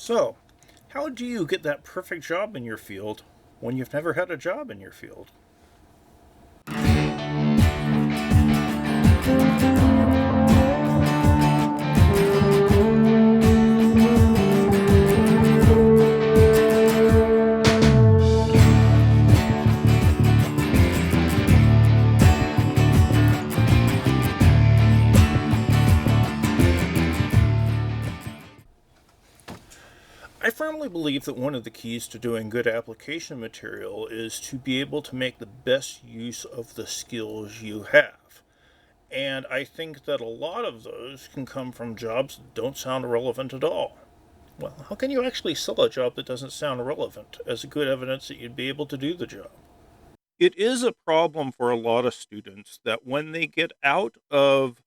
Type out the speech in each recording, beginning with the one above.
So, how do you get that perfect job in your field when you've never had a job in your field? I firmly believe that one of the keys to doing good application material is to be able to make the best use of the skills you have. And I think that a lot of those can come from jobs that don't sound relevant at all. Well, how can you actually sell a job that doesn't sound relevant as a good evidence that you'd be able to do the job? It is a problem for a lot of students that when they get out of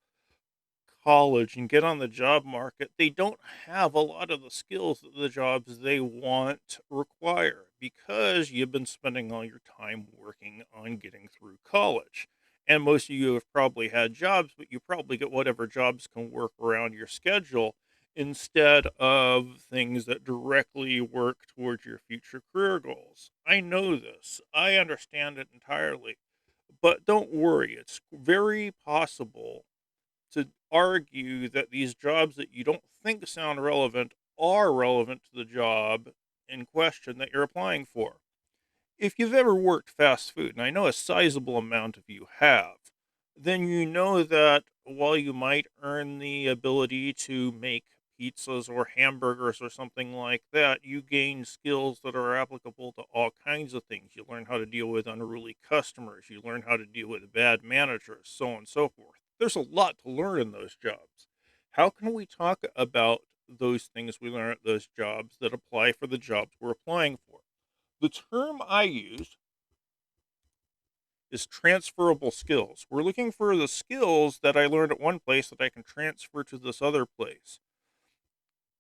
college and get on the job market, they don't have a lot of the skills that the jobs they want require because you've been spending all your time working on getting through college. And most of you have probably had jobs, but you probably get whatever jobs can work around your schedule instead of things that directly work towards your future career goals. I know this, I understand it entirely, but don't worry, it's very possible to argue that these jobs that you don't think sound relevant are relevant to the job in question that you're applying for. If you've ever worked fast food, and I know a sizable amount of you have, then you know that while you might earn the ability to make pizzas or hamburgers or something like that, you gain skills that are applicable to all kinds of things. You learn how to deal with unruly customers, you learn how to deal with bad managers, so on and so forth. There's a lot to learn in those jobs. How can we talk about those things we learn at those jobs that apply for the jobs we're applying for? The term I use is transferable skills. We're looking for the skills that I learned at one place that I can transfer to this other place.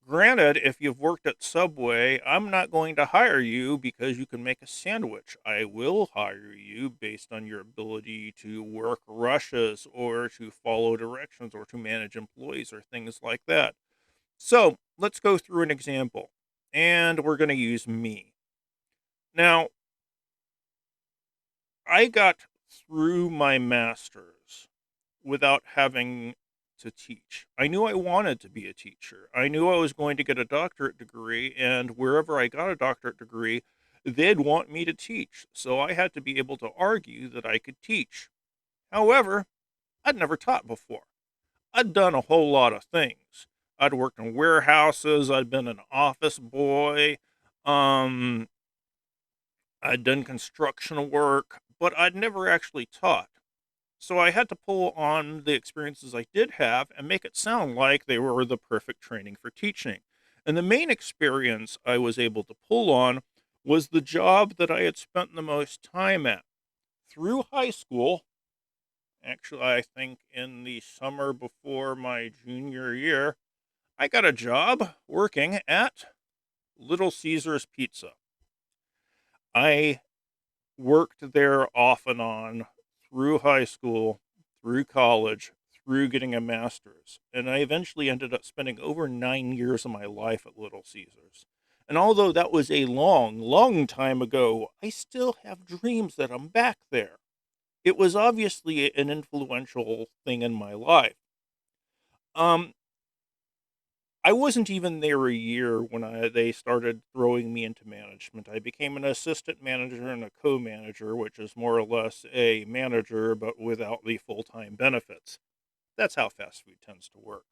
Granted, if you've worked at Subway, I'm not going to hire you because you can make a sandwich. I will hire you based on your ability to work rushes or to follow directions or to manage employees or things like that. So let's go through an example. And we're going to use me. Now, I got through my master's without having to teach. I knew I wanted to be a teacher. I knew I was going to get a doctorate degree, and wherever I got a doctorate degree, they'd want me to teach. So I had to be able to argue that I could teach. However, I'd never taught before. I'd done a whole lot of things. I'd worked in warehouses, I'd been an office boy, um, I'd done construction work, but I'd never actually taught. So I had to pull on the experiences I did have and make it sound like they were the perfect training for teaching. And the main experience I was able to pull on was the job that I had spent the most time at. Through high school, actually, I think in the summer before my junior year, I got a job working at Little Caesars Pizza. I worked there off and on through high school, through college, through getting a master's. And I eventually ended up spending over 9 years of my life at Little Caesars. And although that was a long, long time ago, I still have dreams that I'm back there. It was obviously an influential thing in my life. Um, I wasn't even there a year when they started throwing me into management. I became an assistant manager and a co-manager, which is more or less a manager, but without the full-time benefits. That's how fast food tends to work.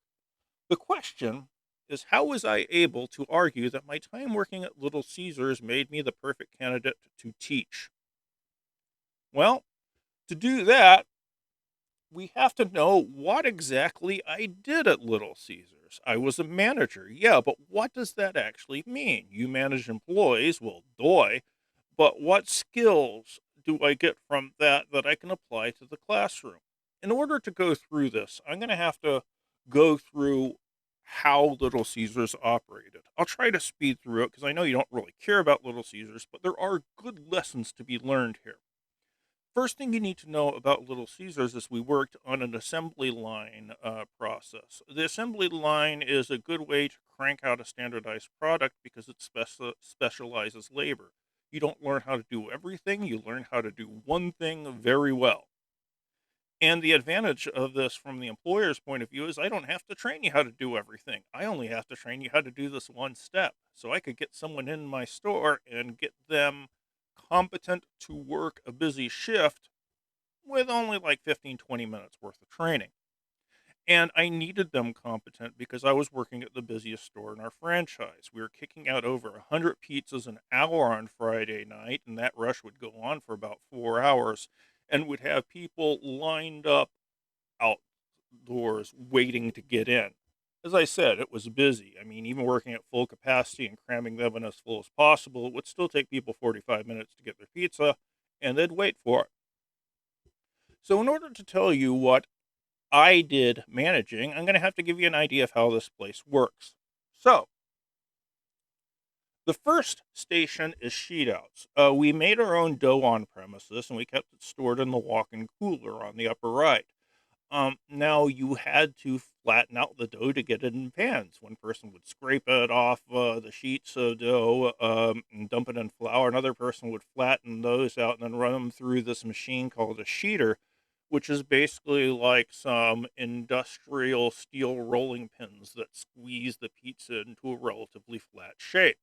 The question is, how was I able to argue that my time working at Little Caesars made me the perfect candidate to teach? Well, to do that, we have to know what exactly I did at Little Caesars. I was a manager, yeah, but what does that actually mean? You manage employees, well, doy, but what skills do I get from that that I can apply to the classroom? In order to go through this, I'm going to have to go through how Little Caesars operated. I'll try to speed through it because I know you don't really care about Little Caesars, but there are good lessons to be learned here. First thing you need to know about Little Caesars is we worked on an assembly line process. The assembly line is a good way to crank out a standardized product because it specializes labor. You don't learn how to do everything, you learn how to do one thing very well. And the advantage of this from the employer's point of view is I don't have to train you how to do everything. I only have to train you how to do this one step. So I could get someone in my store and get them competent to work a busy shift with only like 15, 20 minutes worth of training. And I needed them competent because I was working at the busiest store in our franchise. We were kicking out over 100 pizzas an hour on Friday night, and that rush would go on for about 4 hours and would have people lined up outdoors waiting to get in. As I said, it was busy. I mean, even working at full capacity and cramming the oven as full as possible, it would still take people 45 minutes to get their pizza, and they'd wait for it. So, in order to tell you what I did managing, I'm going to have to give you an idea of how this place works. So, the first station is sheet outs. We made our own dough on premises and we kept it stored in the walk in cooler on the upper right. Now you had to flatten out the dough to get it in pans. One person would scrape it off the sheets of dough and dump it in flour. Another person would flatten those out and then run them through this machine called a sheeter, which is basically like some industrial steel rolling pins that squeeze the pizza into a relatively flat shape.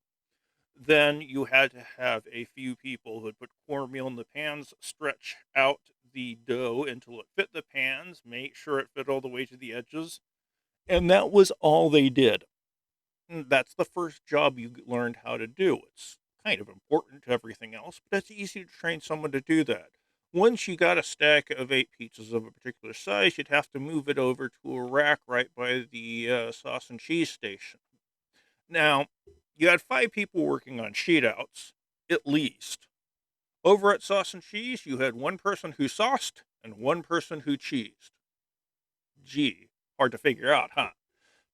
Then you had to have a few people who would put cornmeal in the pans, stretch out the dough until it fit the pans, make sure it fit all the way to the edges, and that was all they did. And that's the first job you learned how to do. It's kind of important to everything else, but it's easy to train someone to do that. Once you got a stack of 8 pizzas of a particular size, you'd have to move it over to a rack right by the sauce and cheese station. Now, you had 5 people working on sheet outs, at least. Over at Sauce and Cheese, you had one person who sauced and one person who cheesed. Gee, hard to figure out, huh?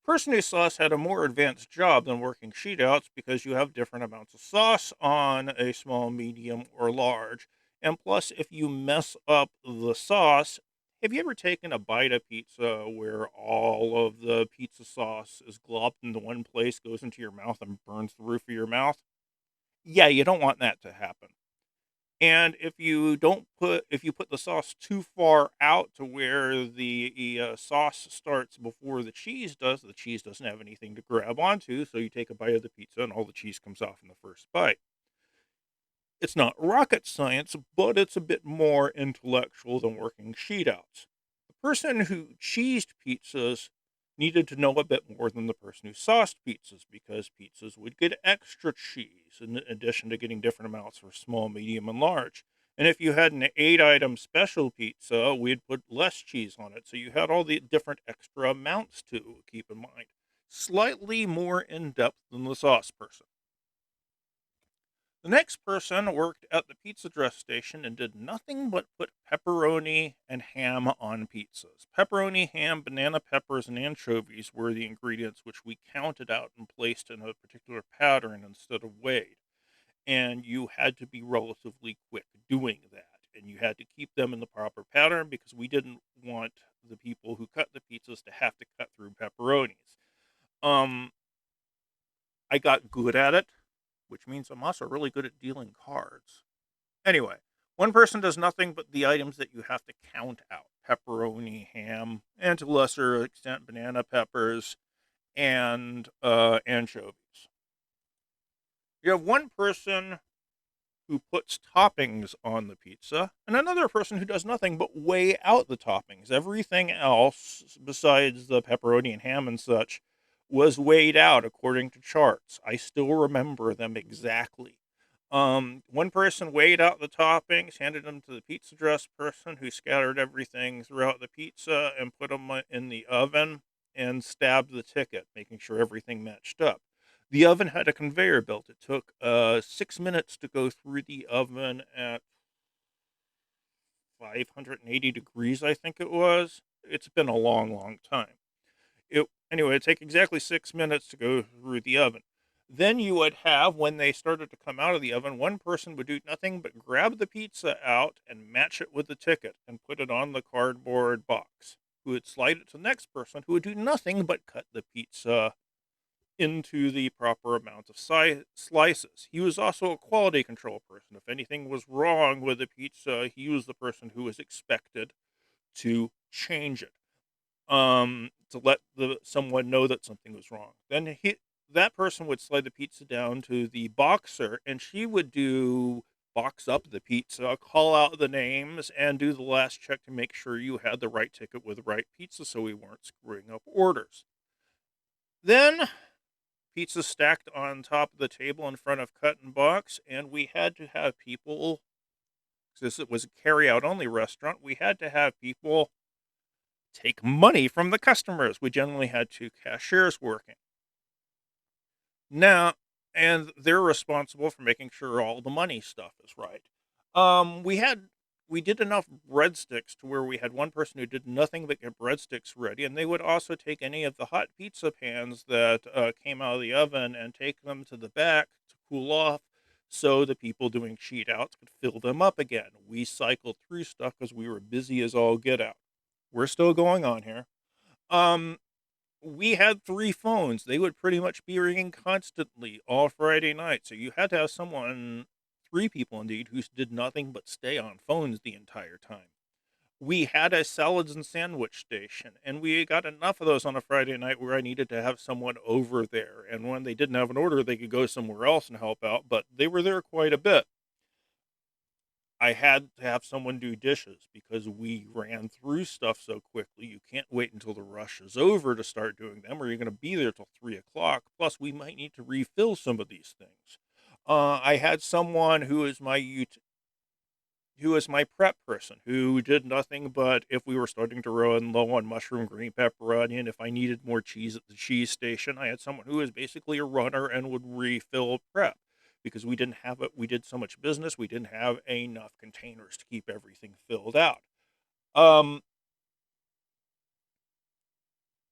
Person who sauce had a more advanced job than working sheet outs because you have different amounts of sauce on a small, medium, or large. And plus, if you mess up the sauce, have you ever taken a bite of pizza where all of the pizza sauce is globbed into one place, goes into your mouth, and burns the roof of your mouth? Yeah, you don't want that to happen. And if you put the sauce too far out to where the sauce starts before the cheese does, the cheese doesn't have anything to grab onto. So you take a bite of the pizza and all the cheese comes off in the first bite. It's not rocket science, but it's a bit more intellectual than working sheet outs. The person who cheesed pizzas needed to know a bit more than the person who sauced pizzas because pizzas would get extra cheese in addition to getting different amounts for small, medium, and large. And if you had an 8 item special pizza, we'd put less cheese on it. So you had all the different extra amounts to keep in mind. Slightly more in depth than the sauce person. The next person worked at the pizza dress station and did nothing but put pepperoni and ham on pizzas. Pepperoni, ham, banana peppers, and anchovies were the ingredients which we counted out and placed in a particular pattern instead of weighed. And you had to be relatively quick doing that. And you had to keep them in the proper pattern because we didn't want the people who cut the pizzas to have to cut through pepperonis. Um, I got good at it, which means I'm also really good at dealing cards. Anyway, one person does nothing but the items that you have to count out: pepperoni, ham, and to a lesser extent, banana peppers and anchovies. You have one person who puts toppings on the pizza, and another person who does nothing but weigh out the toppings. Everything else, besides the pepperoni and ham and such, was weighed out according to charts. I still remember them exactly. One person weighed out the toppings, handed them to the pizza dress person, who scattered everything throughout the pizza and put them in the oven and stabbed the ticket, making sure everything matched up. The oven had a conveyor belt. It took 6 minutes to go through the oven at 580 degrees, I think it was. It's been a long, long time. It Anyway, it take exactly 6 minutes to go through the oven. Then you would have, when they started to come out of the oven, one person would do nothing but grab the pizza out and match it with the ticket and put it on the cardboard box. Who would slide it to the next person, who would do nothing but cut the pizza into the proper amount of slices. He was also a quality control person. If anything was wrong with the pizza, he was the person who was expected to change it, to let someone know that something was wrong. Then that person would slide the pizza down to the boxer, and she would box up the pizza, call out the names, and do the last check to make sure you had the right ticket with the right pizza, so we weren't screwing up orders. Then pizza stacked on top of the table in front of cut and box, and we had to have people. Since it was a carry out only restaurant, we had to have people take money from the customers. We generally had two cashiers working. Now, and they're responsible for making sure all the money stuff is right. We did enough breadsticks to where we had one person who did nothing but get breadsticks ready, and they would also take any of the hot pizza pans that came out of the oven and take them to the back to cool off, so the people doing sheet outs could fill them up again. We cycled through stuff because we were busy as all get out. We're still going on here. Um, we had 3 phones. They would pretty much be ringing constantly all Friday night, so you had to have someone, 3 people indeed, who did nothing but stay on phones the entire time. We had a salads and sandwich station, and we got enough of those on a Friday night where I needed to have someone over there, and when they didn't have an order, they could go somewhere else and help out, but they were there quite a bit. I had to have someone do dishes because we ran through stuff so quickly. You can't wait until the rush is over to start doing them, or you're going to be there till 3 o'clock. Plus, we might need to refill some of these things. I had someone who is my prep person, who did nothing but, if we were starting to run low on mushroom, green pepper, onion, if I needed more cheese at the cheese station, I had someone who was basically a runner and would refill prep because we didn't have it. We did so much business, we didn't have enough containers to keep everything filled out. Um,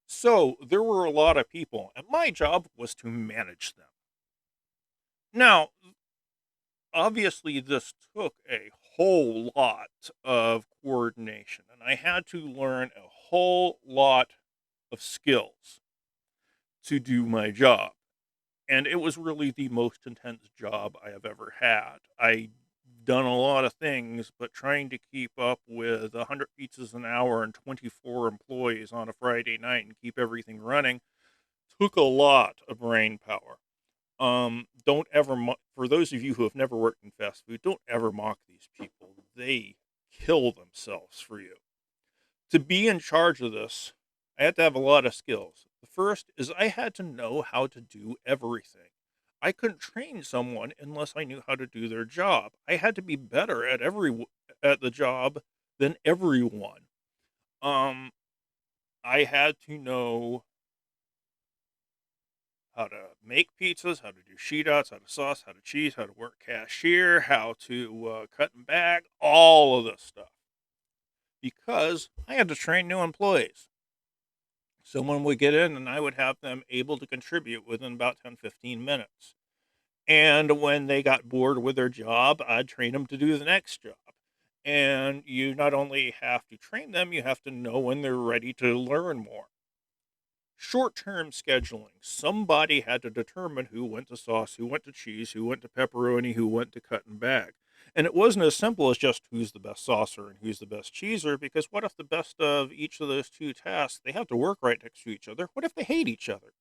so there were a lot of people, and my job was to manage them. Now, obviously this took a whole lot of coordination, and I had to learn a whole lot of skills to do my job. And it was really the most intense job I have ever had. I done a lot of things, but trying to keep up with 100 pizzas an hour and 24 employees on a Friday night and keep everything running took a lot of brain power. Don't ever for those of you who have never worked in fast food, don't ever mock these people. They kill themselves for you. To be in charge of this, I had to have a lot of skills. The first is I had to know how to do everything. I couldn't train someone unless I knew how to do their job. I had to be better at the job than everyone. Um, I had to know how to make pizzas, how to do sheet outs, how to sauce, how to cheese, how to work cashier, how to cut and bag, all of this stuff. Because I had to train new employees. Someone would get in and I would have them able to contribute within about 10, 15 minutes. And when they got bored with their job, I'd train them to do the next job. And you not only have to train them, you have to know when they're ready to learn more. Short-term scheduling. Somebody had to determine who went to sauce, who went to cheese, who went to pepperoni, who went to cut and bag. And it wasn't as simple as just who's the best saucer and who's the best cheeser, because what if the best of each of those two tasks, they have to work right next to each other? What if they hate each other?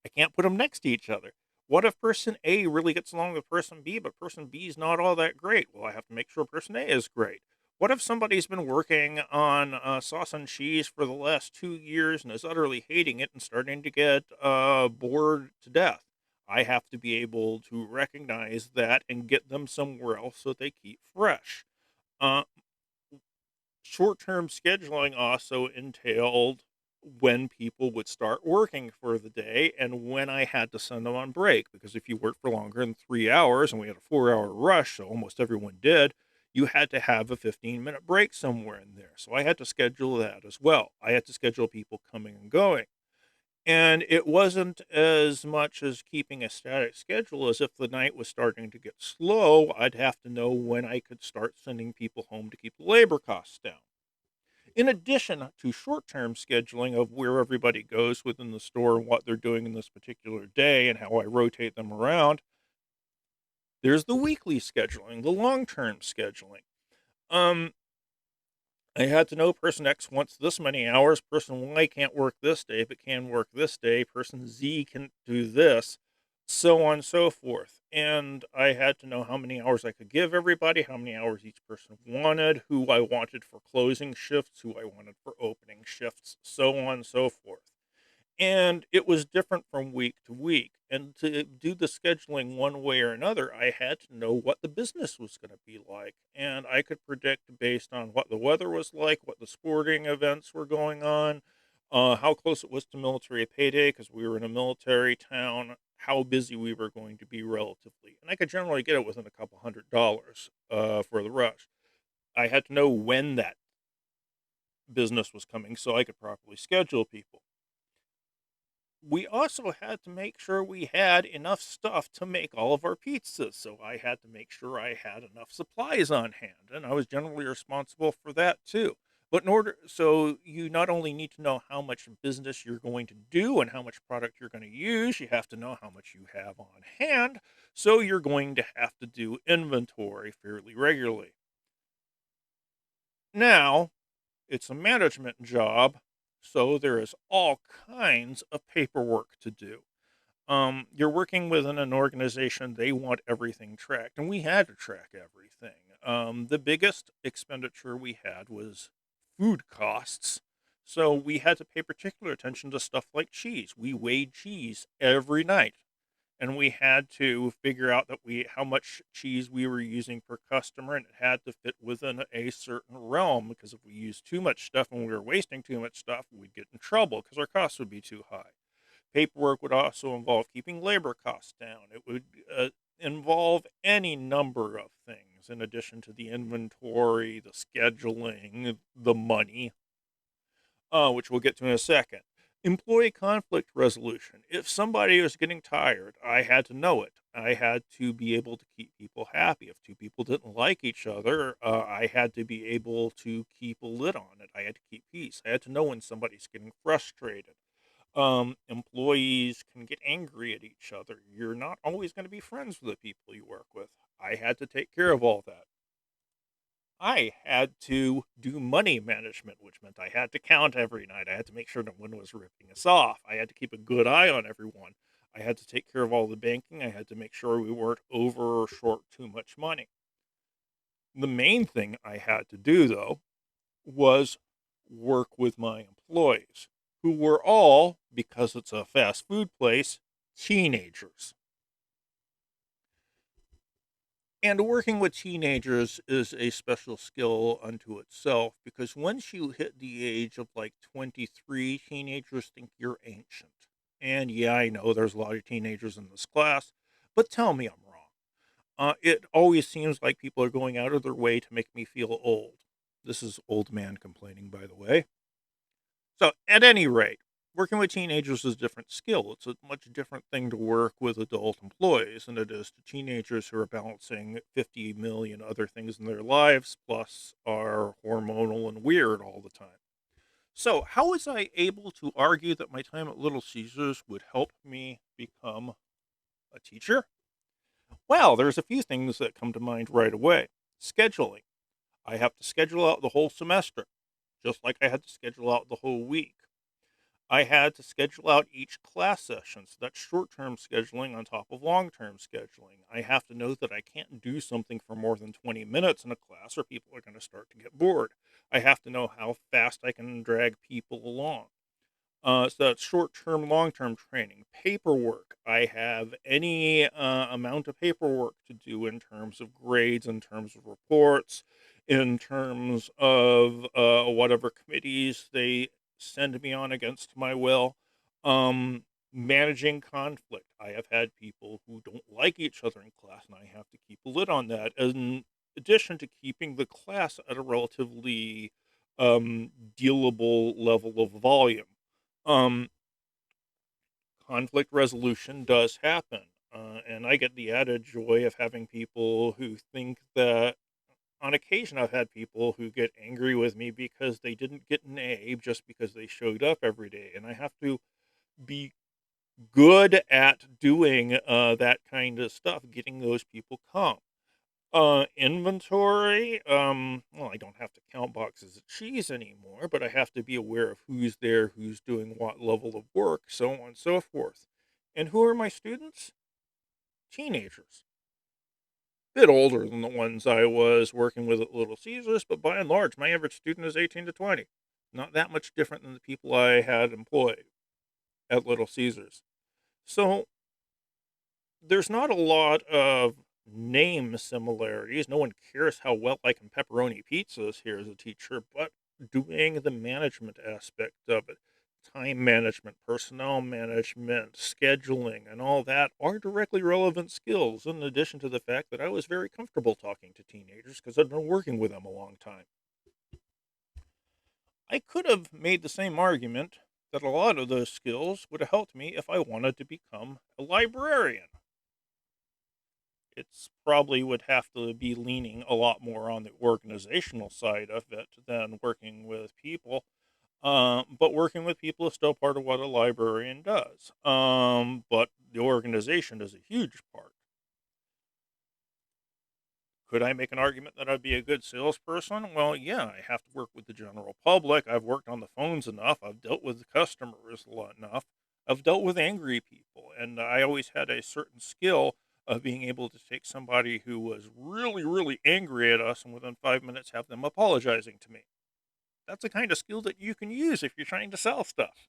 I can't put them next to each other. What if person A really gets along with person B, but person B is not all that great? Well, I have to make sure person A is great. What if somebody's been working on sauce and cheese for the last 2 years and is utterly hating it and starting to get bored to death? I have to be able to recognize that and get them somewhere else so they keep fresh. Uh, Short-term scheduling also entailed when people would start working for the day and when I had to send them on break. Because if you worked for longer than 3 hours and we had a 4 hour rush, so almost everyone did, you had to have a 15-minute break somewhere in there. So I had to schedule that as well. I had to schedule people coming and going. And it wasn't as much as keeping a static schedule as if the night was starting to get slow, I'd have to know when I could start sending people home to keep the labor costs down. In addition to short term scheduling of where everybody goes within the store and what they're doing in this particular day and how I rotate them around, there's the weekly scheduling, the long term scheduling. Um, I had to know person X wants this many hours, person Y can't work this day, but can work this day, person Z can do this, so on and so forth. And I had to know how many hours I could give everybody, how many hours each person wanted, who I wanted for closing shifts, who I wanted for opening shifts, so on and so forth. And it was different from week to week. And to do the scheduling one way or another, I had to know what the business was going to be like. And I could predict based on what the weather was like, what the sporting events were going on, how close it was to military payday, because we were in a military town, how busy we were going to be relatively. And I could generally get it within a couple $100 for the rush. I had to know when that business was coming so I could properly schedule people. We also had to make sure we had enough stuff to make all of our pizzas. So I had to make sure I had enough supplies on hand, and I was generally responsible for that too. But in order, so you not only need to know how much business you're going to do and how much product you're going to use, you have to know how much you have on hand. So you're going to have to do inventory fairly regularly. Now, it's a management job, so there is all kinds of paperwork to do. You're working within an organization, they want everything tracked, and we had to track everything. The biggest expenditure we had was food costs. So we had to pay particular attention to stuff like cheese. We weighed cheese every night, and we had to figure out that we how much cheese we were using per customer, and it had to fit within a certain realm, because if we used too much stuff and we were wasting too much stuff, we'd get in trouble because our costs would be too high. Paperwork would also involve keeping labor costs down. It would involve any number of things in addition to the inventory, the scheduling, the money, which we'll get to in a second. Employee conflict resolution. If somebody was getting tired, I had to know it. I had to be able to keep people happy. If two people didn't like each other, I had to be able to keep a lid on it. I had to keep peace. I had to know when somebody's getting frustrated. Employees can get angry at each other. You're not always going to be friends with the people you work with. I had to take care of all that. I had to do money management, which meant I had to count every night. I had to make sure no one was ripping us off. I had to keep a good eye on everyone. I had to take care of all the banking. I had to make sure we weren't over or short too much money. The main thing I had to do, though, was work with my employees, who were all, because it's a fast food place, teenagers. And working with teenagers is a special skill unto itself, because once you hit the age of like 23, teenagers think you're ancient. And yeah, I know there's a lot of teenagers in this class, but tell me I'm wrong. It always seems like people are going out of their way to make me feel old. This is old man complaining, by the way. So, at any rate, working with teenagers is a different skill. It's a much different thing to work with adult employees than it is to teenagers who are balancing 50 million other things in their lives, plus are hormonal and weird all the time. So, how was I able to argue that my time at Little Caesars would help me become a teacher? Well, there's a few things that come to mind right away. Scheduling. I have to schedule out the whole semester, just like I had to schedule out the whole week. I had to schedule out each class session. So that's short term scheduling on top of long term scheduling. I have to know that I can't do something for more than 20 minutes in a class or people are going to start to get bored. I have to know how fast I can drag people along. So that's short term, long term training. Paperwork. I have any amount of paperwork to do in terms of grades, in terms of reports, in terms of whatever committees they send me on against my will. Managing conflict. I have had people who don't like each other in class, and I have to keep a lid on that. In addition to keeping the class at a relatively dealable level of volume. Um, conflict resolution does happen. And I get the added joy of having people who think that on occasion I've had people who get angry with me because they didn't get an A just because they showed up every day. And I have to be good at doing that kind of stuff, getting those people calm. Inventory. Well, I don't have to count boxes of cheese anymore, but I have to be aware of who's there, who's doing what level of work, so on and so forth. And who are my students? Teenagers. Bit older than the ones I was working with at Little Caesars, but by and large, my average student is 18 to 20. Not that much different than the people I had employed at Little Caesars. So there's not a lot of name similarities. No one cares how well I can pepperoni pizzas here as a teacher, but doing the management aspect of it, time management, personnel management, scheduling, and all that are directly relevant skills, in addition to the fact that I was very comfortable talking to teenagers because I'd been working with them a long time. I could have made the same argument that a lot of those skills would have helped me if I wanted to become a librarian. It's probably would have to be leaning a lot more on the organizational side of it than working with people. But working with people is still part of what a librarian does. But the organization is a huge part. Could I make an argument that I'd be a good salesperson? Well, yeah, I have to work with the general public. I've worked on the phones enough. I've dealt with the customers a lot enough. I've dealt with angry people, and I always had a certain skill of being able to take somebody who was really, really angry at us and within 5 minutes have them apologizing to me. That's a kind of skill that you can use if you're trying to sell stuff.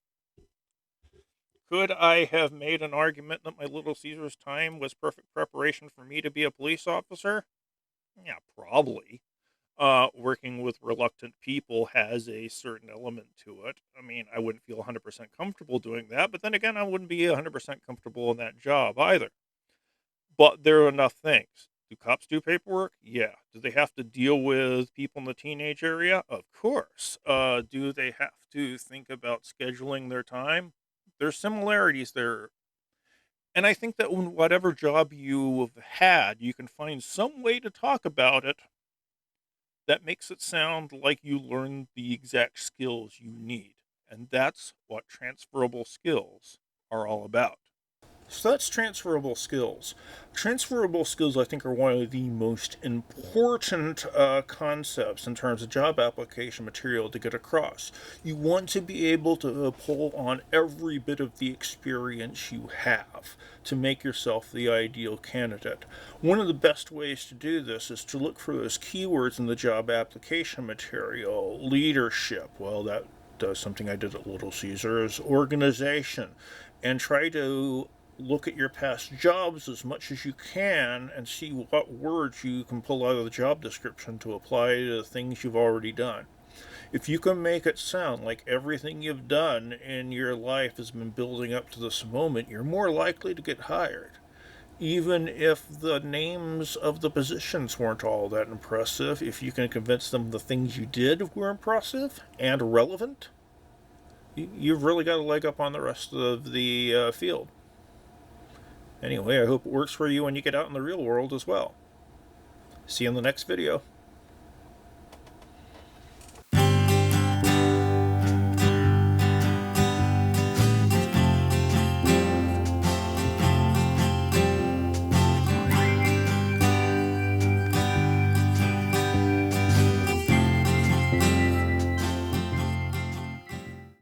Could I have made an argument that my Little Caesars time was perfect preparation for me to be a police officer? Yeah, probably. Working with reluctant people has a certain element to it. I mean, I wouldn't feel 100% comfortable doing that, but then again, I wouldn't be 100% comfortable in that job either. But there are enough things. Do cops do paperwork? Yeah. Do they have to deal with people in the teenage area? Of course. Do they have to think about scheduling their time? There's similarities there. And I think that in whatever job you've had, you can find some way to talk about it that makes it sound like you learned the exact skills you need. And that's what transferable skills are all about. So that's transferable skills. Transferable skills, I think, are one of the most important concepts in terms of job application material to get across. You want to be able to pull on every bit of the experience you have to make yourself the ideal candidate. One of the best ways to do this is to look for those keywords in the job application material. Leadership, well, that does something I did at Little Caesars. Organization, and try to look at your past jobs as much as you can and see what words you can pull out of the job description to apply to the things you've already done. If you can make it sound like everything you've done in your life has been building up to this moment, you're more likely to get hired. Even if the names of the positions weren't all that impressive, if you can convince them the things you did were impressive and relevant, you've really got a leg up on the rest of the field. Anyway, I hope it works for you when you get out in the real world as well. See you in the next video.